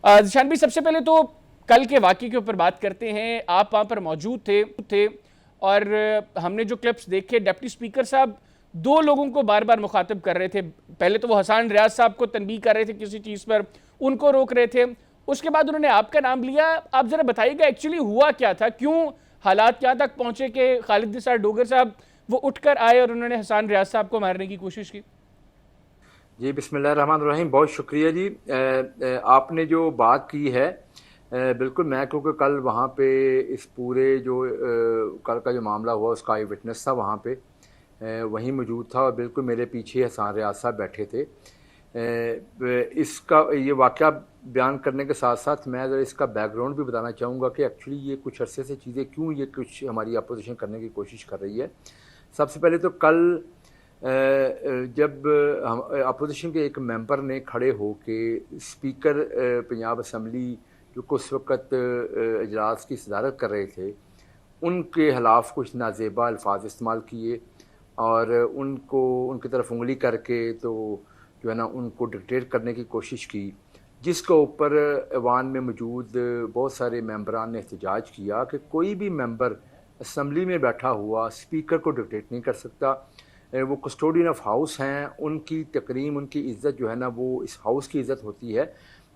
जिशान भाई, सबसे पहले तो कल के वाकये के ऊपर बात करते हैं। आप वहां पर मौजूद थे और हमने जो क्लिप्स देखे, डिप्टी स्पीकर साहब दो लोगों को बार बार मुखातिब कर रहे थे। पहले तो वो हसान रियाज साहब को तनबीह कर रहे थे किसी चीज़ पर, उनको रोक रहे थे। उसके बाद उन्होंने आपका नाम लिया। आप ज़रा बताइएगा एक्चुअली हुआ क्या था, क्यों हालात यहाँ तक पहुंचे कि खालिद निसार डोगर साहब वो उठकर आए और उन्होंने हसान रियाज साहब को मारने की कोशिश की। जी बिस्मिल्लाहिर्रहमानिर्रहीम, बहुत शुक्रिया जी। आपने जो बात की है बिल्कुल, मैं क्योंकि कल वहाँ पे इस पूरे जो कल का जो मामला हुआ उसका आई विटनेस था, वहाँ पे वहीं मौजूद था और बिल्कुल मेरे पीछे हसान रियाज साहब बैठे थे। इसका ये वाक़या बयान करने के साथ साथ मैं ज़रा इसका बैकग्राउंड भी बताना चाहूँगा कि एक्चुअली ये कुछ अरसे से चीज़ें क्यों ये कुछ हमारी अपोजिशन करने की कोशिश कर रही है। सबसे पहले तो कल जब अपोजिशन के एक मेंबर ने खड़े होके स्पीकर पंजाब असम्बली जो उस वक़्त इजलास की सदारत कर रहे थे, उनके ख़िलाफ़ कुछ नाजेबा अल्फाज इस्तेमाल किए और उनको उनकी तरफ उंगली करके तो जो है ना उनको डिक्टेट करने की कोशिश की, जिसके ऊपर ऐवान में मौजूद बहुत सारे मेंबरान ने एहतजाज किया कि कोई भी मेंबर असम्बली में बैठा हुआ स्पीकर को डिक्टेट नहीं कर सकता। वो कस्टोडियन ऑफ हाउस हैं, उनकी तकरीम, उनकी इज़्ज़त जो है ना वो इस हाउस की इज़्ज़त होती है।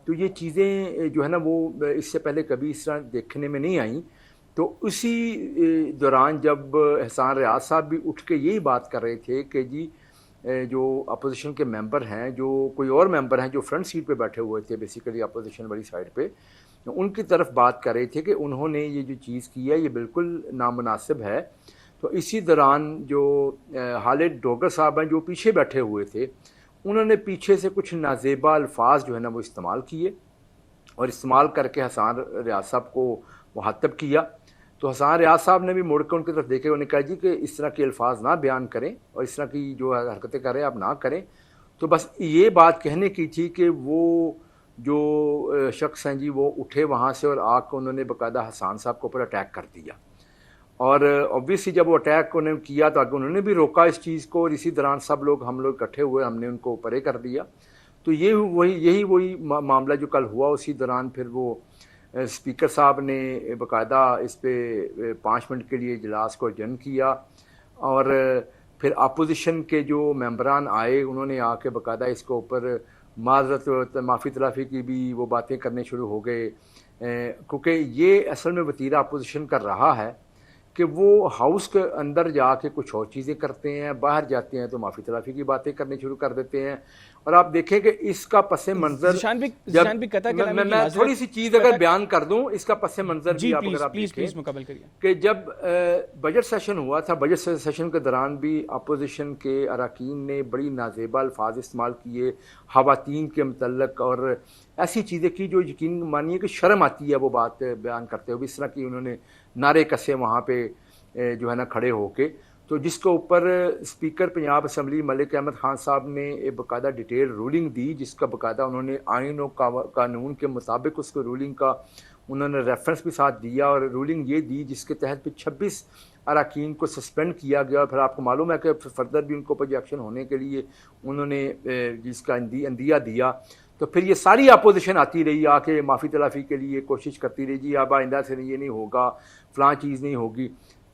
तो ये चीज़ें जो है ना वो इससे पहले कभी इस तरह देखने में नहीं आई। तो उसी दौरान जब हसान रियाज साहब भी उठ के यही बात कर रहे थे कि जी जो अपोजिशन के मेंबर हैं, जो कोई और मेंबर हैं जो फ्रंट सीट पे बैठे हुए थे बेसिकली अपोजिशन वाली साइड पे, उनकी तरफ बात कर रहे थे कि उन्होंने ये जो चीज़ की है ये बिल्कुल नामुनासिब है। तो इसी दौरान जो खालिद डोगर साहब हैं जो पीछे बैठे हुए थे, उन्होंने पीछे से कुछ नाजेबा अल्फाज जो है ना वो इस्तेमाल किए और इस्तेमाल करके हसान रियाज साहब को मुखातब किया। तो हसान रियाज साहब ने भी मुड़ कर उनकी तरफ देखे, उन्होंने कहा जी कि इस तरह के अल्फाज ना बयान करें और इस तरह की जो हरकतें कर रहे हैं आप ना करें। तो बस ये बात कहने की थी कि वो जो शख्स हैं जी वो उठे वहाँ से और आकर उन्होंने बाकायदा हसान साहब के ऊपर अटैक कर दिया। और ऑब्वियसली जब वो अटैक उन्होंने किया तो आगे उन्होंने भी रोका इस चीज़ को और इसी दौरान हम लोग इकट्ठे हुए, हमने उनको परे कर दिया। तो यही वही मामला जो कल हुआ। उसी दौरान फिर वो स्पीकर साहब ने बाकायदा इस पे 5 मिनट के लिए इजलास को अडजर्न किया और फिर अपोजिशन के जो मेंबरान आए उन्होंने आके बाकायदा इसके ऊपर माजरत माफ़ी तलाफ़ी की भी वो बातें करने शुरू हो गए, क्योंकि ये असल में वतीरा अपोजिशन कर रहा है कि वो हाउस के अंदर जाके कुछ और चीज़ें करते हैं, बाहर जाते हैं तो माफ़ी तलाफ़ी की बातें करनी शुरू कर देते हैं। और आप देखें कि इसका पस मंज़र मैं थोड़ी सी चीज़ अगर बयान कर दूं, इसका पस मंज़र भी आप अगर आप देखें कि जब बजट सेशन हुआ था, बजट सेशन के दौरान भी अपोजिशन के अरकान ने बड़ी नाजेबा अल्फाज इस्तेमाल किए ख़वातीन के मतलब और ऐसी चीज़ें की जो यकीन मानिए कि शर्म आती है वो बात बयान करते हुए। इस तरह की उन्होंने नारे कसे वहाँ पे जो है ना खड़े होके, तो जिसके ऊपर स्पीकर पंजाब असम्बली मलिक अहमद खान साहब ने एक बाकायदा डिटेल रूलिंग दी, जिसका बाकायदा उन्होंने आइन और कानून के मुताबिक उसको रूलिंग का उन्होंने रेफरेंस भी साथ दिया और रूलिंग ये दी जिसके तहत फिर 26 अरकान को सस्पेंड किया गया। फिर आपको मालूम है कि फर्दर भी उनको ऊपर एक्शन होने के लिए उन्होंने जिसका अंदिया दिया। तो फिर ये सारी अपोजिशन आती रही, आके माफ़ी तलाफ़ी के लिए कोशिश करती रही, जी अब आइंदा से ये नहीं होगा, फ़लाँ चीज़ नहीं होगी।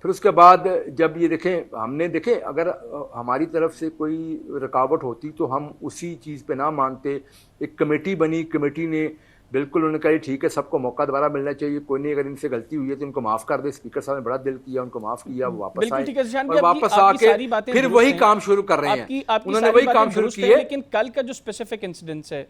फिर उसके बाद जब ये देखें, हमने देखें अगर हमारी तरफ से कोई रुकावट होती तो हम उसी चीज़ पे ना मानते। एक कमेटी बनी, कमेटी ने बिल्कुल उन्होंने कहा ठीक है सबको मौका दोबारा मिलना चाहिए, कोई नहीं, अगर इनसे गलती हुई है तो इनको माफ़ कर दे। स्पीकर साहब ने बड़ा दिल किया, उनको माफ़ किया, वो वापस आए और वापस आके फिर वही काम शुरू कर रहे हैं। उन्होंने वही काम शुरू किया। लेकिन कल का जो स्पेसिफिक इंसिडेंस है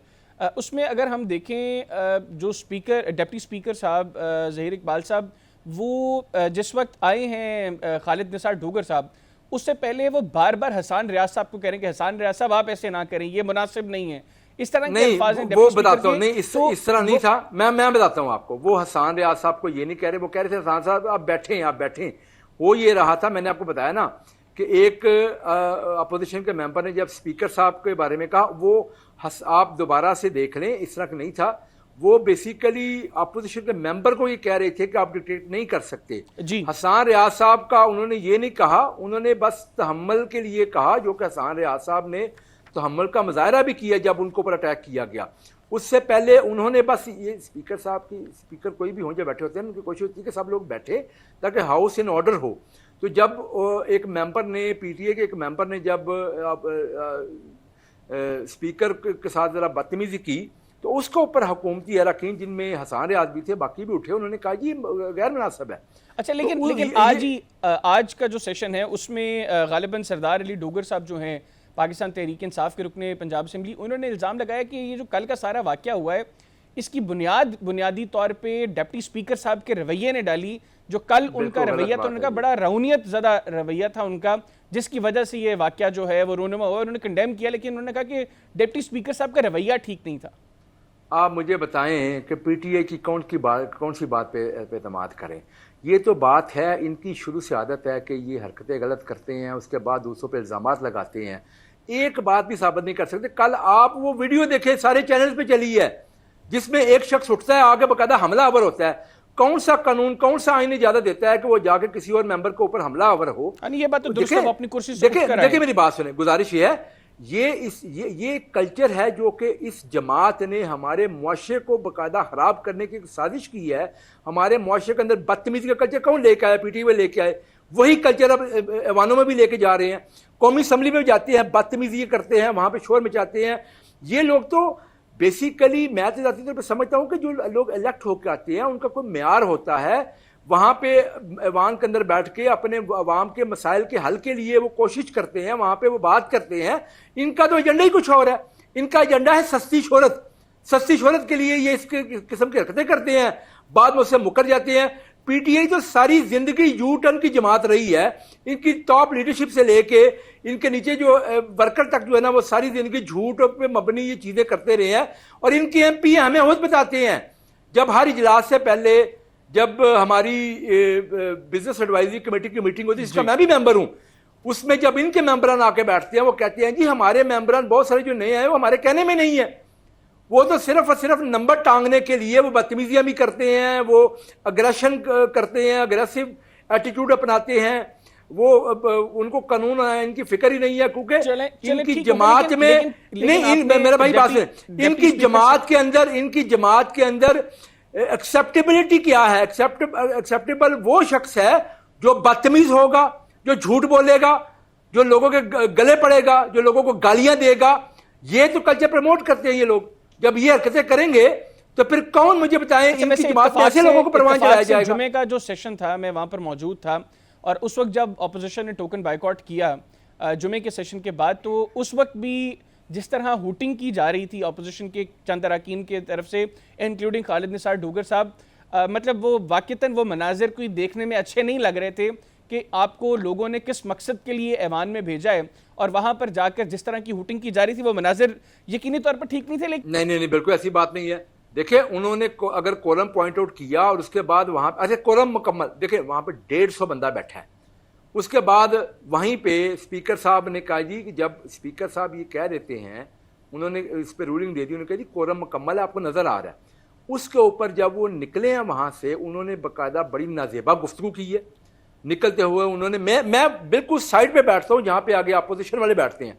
उसमें अगर हम देखें, जो स्पीकर डिप्टी स्पीकर साहब ज़हीर इकबाल साहब वो जिस वक्त आए हैं खालिद निसार डोगर साहब, उससे पहले वो बार बार हसान रियाज साहब को कह रहे हैं कि हसान रियाज साहब आप ऐसे ना करें, ये मुनासिब नहीं है। इस तरह के अल्फाज हैं वो बताता हूँ, नहीं इस तरह नहीं था। मैं बताता हूँ आपको, वो हसान रियाज साहब को ये नहीं कह रहे, वो कह रहे थे हसान साहब आप बैठें। वो ये रहा था, मैंने आपको बताया ना कि एक अपोजिशन के मेंबर ने जब स्पीकर साहब के बारे में कहा, वो आप दोबारा से देख लें, इस तरह नहीं था। वो बेसिकली अपोजिशन के मेंबर को ये कह रहे थे कि आप डिक्टेट नहीं कर सकते जी। हसान रियाज साहब का उन्होंने ये नहीं कहा, उन्होंने बस तहम्मुल के लिए कहा, जो कि हसान रियाज साहब ने तहम्मुल का मुजाहरा भी किया जब उनको पर अटैक किया गया। उससे पहले उन्होंने बस ये स्पीकर साहब की, स्पीकर कोई भी हो जो बैठे होते हैं, उनकी कोशिश होती है कि सब लोग बैठे ताकि हाउस इन ऑर्डर हो। तो जब एक मेंबर ने, पीटीए के एक मेंबर ने जब स्पीकर के साथ ज़रा बदतमीजी की, तो उसके ऊपर हुकूमती अरकान जिनमें हसन रियाज भी थे, बाकी भी उठे, उन्होंने कहा जी गैर मुनासिब है। अच्छा, लेकिन तो लेकिन आज का जो सेशन है उसमें गालिबन सरदार अली डोगर साहब जो हैं पाकिस्तान तहरीक इंसाफ के रुकने पंजाब असेंबली, उन्होंने इल्ज़ाम लगाया कि ये जो कल का सारा वाक़या हुआ है इसकी बुनियादी तौर पे डिप्टी स्पीकर साहब के रवैये ने डाली। जो कल उनका रवैया था, उनका बड़ा रौनियत ज़्यादा रवैया था उनका, जिसकी वजह से ये वाक़या जो है वो रोनुमा हुआ। उन्होंने कंडेम किया, लेकिन उन्होंने कहा कि डिप्टी स्पीकर साहब का रवैया ठीक नहीं था। आप मुझे बताएं कि पीटीए की कौन सी बात पे एतमाद करें। ये तो बात है, इनकी शुरू से आदत है कि ये हरकतें गलत करते हैं, उसके बाद दूसरों पे इल्ज़ामात लगाते हैं, एक बात भी साबित नहीं कर सकते। कल आप वो वीडियो देखें, सारे चैनल पे चली है, जिसमें एक शख्स उठता है, आगे बकायदा हमलावर होता है। कौन सा कानून, कौन सा आईन इजाजत देता है कि वो जाके किसी और मेंबर के ऊपर हमलावर हो? ये बात तो दुरुस्त है, अपनी कुर्सी से देखिए मेरी बात सुने, गुजारिश ये है, ये कल्चर है जो कि इस जमात ने हमारे मुआशरे को बकायदा खराब करने की साजिश की है। हमारे मुआशरे के अंदर बदतमीजी का कल्चर कौन लेके आया? पीटीए लेके आए। वही कल्चर अब ऐवानों में भी लेके जा रहे हैं, कौमी असम्बली में जाते हैं, बदतमीजी करते हैं, वहां पे शोर मचाते हैं। ये लोग तो बेसिकली, मैं तो जाती तौर पर समझता हूँ कि जो लोग इलेक्ट होकर आते हैं उनका कोई म्यार होता है, वहाँ पे ऐवान के अंदर बैठ के अपने अवाम के मसाइल के हल के लिए वो कोशिश करते हैं, वहाँ पे वो बात करते हैं। इनका तो एजेंडा ही कुछ और है। इनका एजेंडा है सस्ती शोहरत। सस्ती शोहरत के लिए ये इस किस्म की हरकतें करते हैं, बाद में उससे मुकर जाते हैं। पीटीआई तो सारी जिंदगी यू टर्न की जमात रही है। इनकी टॉप लीडरशिप से लेके इनके नीचे जो वर्कर तक जो है ना, वो सारी जिंदगी झूठ पे मबनी ये चीजें करते रहे हैं। और इनके एमपी हमें खुद बताते हैं, जब हर इजलास से पहले जब हमारी बिजनेस एडवाइजरी कमेटी की मीटिंग होती है, जिसका मैं भी मेंबर हूं, उसमें जब इनके मेंबरान आके बैठते हैं, वो कहते हैं जी हमारे मेंबरान बहुत सारे जो नए आए वो हमारे कहने में नहीं है, वो तो सिर्फ और सिर्फ नंबर टांगने के लिए वो बदतमीजियां भी करते हैं, वो अग्रेशन करते हैं, अग्रेसिव एटीट्यूड अपनाते हैं, वो उनको कानून इनकी फिक्र ही नहीं है। क्योंकि इनकी जमात में नहीं, मेरा भाई बात है, इनकी जमात के अंदर एक्सेप्टेबिलिटी क्या है? एक्सेप्टेबल वो शख्स है जो बदतमीज होगा, जो झूठ बोलेगा, जो लोगों के गले पड़ेगा, जो लोगों को गालियां देगा। ये तो कल्चर प्रमोट करते हैं ये लोग। जब ये हरकतें करेंगे तो फिर कौन, मुझे बताएं, इनकी जमात में ऐसे लोगों को परवान चलाया जाएगा? जुमे का जो सेशन था, मैं वहां पर मौजूद था, और उस वक्त जब ऑपोजिशन ने टोकन बाइकआउट किया जुमे के सेशन के बाद, तो उस वक्त भी जिस तरह हुटिंग की जा रही थी ऑपोजिशन के चंद अरकान की तरफ से, इंक्लूडिंग खालिद निसार डोगर साहब, मतलब वो वाक़तन वो मनाजिर कोई देखने में अच्छे नहीं लग रहे थे कि आपको लोगों ने किस मकसद के लिए ऐवान में भेजा है, और वहां पर जाकर जिस तरह की हुटिंग की जा रही थी वो मनाजिर यकीनी तौर पर ठीक नहीं थे। लेकिन नहीं, बिल्कुल ऐसी बात नहीं है। देखिए, उन्होंने अगर कोरम पॉइंट आउट किया और उसके बाद वहां, अच्छा कोरम मुकम्मल, देखिए वहां पर 150 बंदा बैठा है। उसके बाद वहीं पे स्पीकर साहब ने कहा जी कि जब स्पीकर साहब ये कह देते हैं, उन्होंने इस पर रूलिंग दे दी, उन्होंने कहा जी कोरम मुकम्मल है, आपको नजर आ रहा है। उसके ऊपर जब वो निकले हैं वहां से, उन्होंने बाकायदा बड़ी नाजेबा गुफ्तगू की है। निकलते हुए उन्होंने, मैं बिल्कुल साइड पे बैठता हूं जहां पे आगे अपोजिशन वाले बैठते हैं।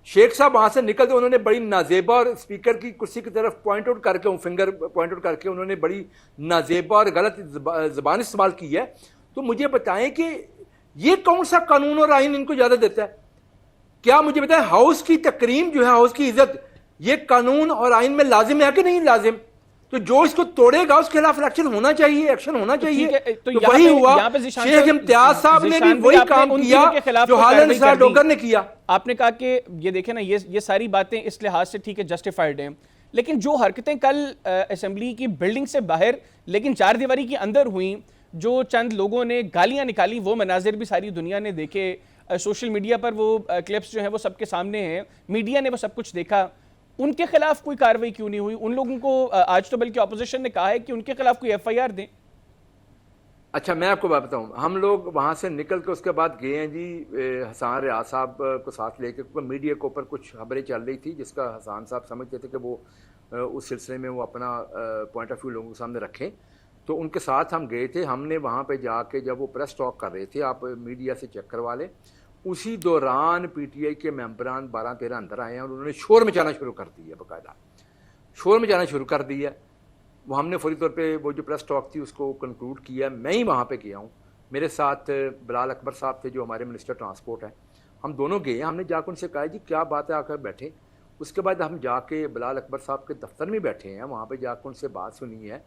शेख साहब वहां से निकलते उन्होंने बड़ी नाजेबा, और स्पीकर की कुर्सी की तरफ पॉइंट आउट करके, फिंगर पॉइंट आउट करके उन्होंने बड़ी नाजेबा और गलत जबान इस्तेमाल की है। तो मुझे बताएं कि ये कौन सा कानून और आइन इनको ज्यादा देता है? क्या मुझे बताएं, हाउस की तकरीम जो है, हाउस की इज्जत, ये कानून और आइन में लाजिम है कि नहीं लाजिम? तो जो इसको तोड़ेगा उसके खिलाफ एक्शन होना चाहिए, एक्शन होना चाहिए। तो वही हुआ, शेख इम्तियाज साहब ने भी वही काम किया जो खालिद निसार डोगर ने किया। आपने कहा कि ये देखें ना, ये सारी बातें इस लिहाज से ठीक है, जस्टिफाइड हैं, लेकिन जो हरकतें कल असेंबली की बिल्डिंग से बाहर लेकिन चार दीवारी के अंदर हुई, जो चंद लोगों ने गालियां निकाली, वो मनाजिर भी सारी दुनिया ने देखे, सोशल मीडिया पर वो क्लिप्स जो हैं वो सबके सामने हैं, मीडिया ने वो सब कुछ देखा। उनके खिलाफ कोई कार्रवाई क्यों नहीं हुई? उन लोगों को आज तो बल्कि ऑपोजिशन ने कहा है कि उनके खिलाफ कोई एफआईआर दें। अच्छा, मैं आपको बात बताऊं, हम लोग वहां से निकल के उसके बाद गए हैं जी हसन रियाज साहब को साथ लेके, क्योंकि मीडिया के ऊपर कुछ खबरें चल रही थी जिसका हसन साहब समझते थे कि वो उस सिलसिले में वो अपना पॉइंट ऑफ व्यू लोगों के सामने रखें। तो उनके साथ हम गए थे। हमने वहाँ पे जाके जब वो प्रेस टॉक कर रहे थे, आप मीडिया से चेक करवा लें, उसी दौरान पीटीआई के मेंबरान 12-13 अंदर आए हैं और उन्होंने शोर मचाना शुरू कर दिया बाकायदा। शोर मचाना शुरू कर दिया। वो हमने फौरी तौर पे वो जो प्रेस टॉक थी उसको कंक्लूड किया। मैं ही वहाँ पे गया हूँ, मेरे साथ बिलाल अकबर साहब थे जो हमारे मिनिस्टर ट्रांसपोर्ट हैं, हम दोनों गए। हमने जाकर उनसे कहा जी क्या बात है, आकर बैठे। उसके बाद हम जाके बिलाल अकबर साहब के दफ्तर में बैठे हैं, वहाँ पे जाकर उनसे बात सुनी है।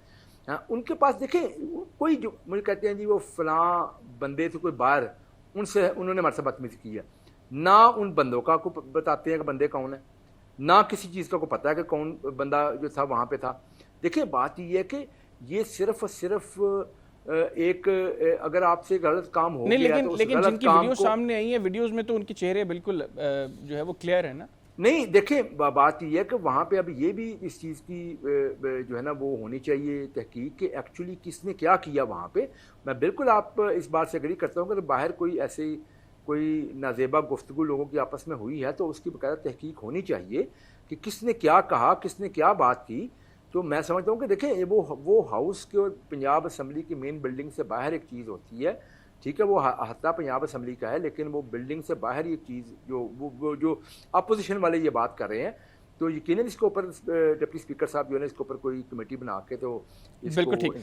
उनके पास देखें कोई जो मुझे कहते हैं जी वो फलां बंदे थे कोई बाहर, उनसे उन्होंने हमारे से बदतमीज़ी की है। ना उन बंदों का को बताते हैं कि बंदे कौन है, ना किसी चीज़ का को पता है कि कौन बंदा जो था वहाँ पे था। देखिए बात ये है कि ये सिर्फ और सिर्फ एक अगर आपसे गलत काम हो नहीं, गया लेकिन तो उस लेकिन गलत जिनकी काम वीडियो को सामने आई है, वीडियोस में तो उनके चेहरे बिल्कुल जो है वो क्लियर है ना। नहीं। देखें बात ये है कि वहाँ पे अब ये भी इस चीज़ की जो है ना वो होनी चाहिए तहकीक कि एक्चुअली किसने क्या किया वहाँ पे। मैं बिल्कुल आप इस बात से एग्री करता हूँ कि बाहर कोई ऐसे कोई नाजेबा गुफ्तगू लोगों की आपस में हुई है तो उसकी बाकायदा तहकीक होनी चाहिए कि किसने क्या कहा, किसने क्या बात की। तो मैं समझता हूँ कि देखें वो हाउस के और पंजाब असम्बली की मेन बिल्डिंग से बाहर एक चीज़ होती है, ठीक है, वो अहता पंजाब असम्बली का है, लेकिन वो बिल्डिंग से बाहर ये चीज़ जो वो जो अपोजिशन वाले ये बात कर रहे हैं, तो यकीनन इसके ऊपर डिप्टी स्पीकर साहब जो है इसके ऊपर कोई कमेटी बना के तो बिल्कुल इसको ठीक।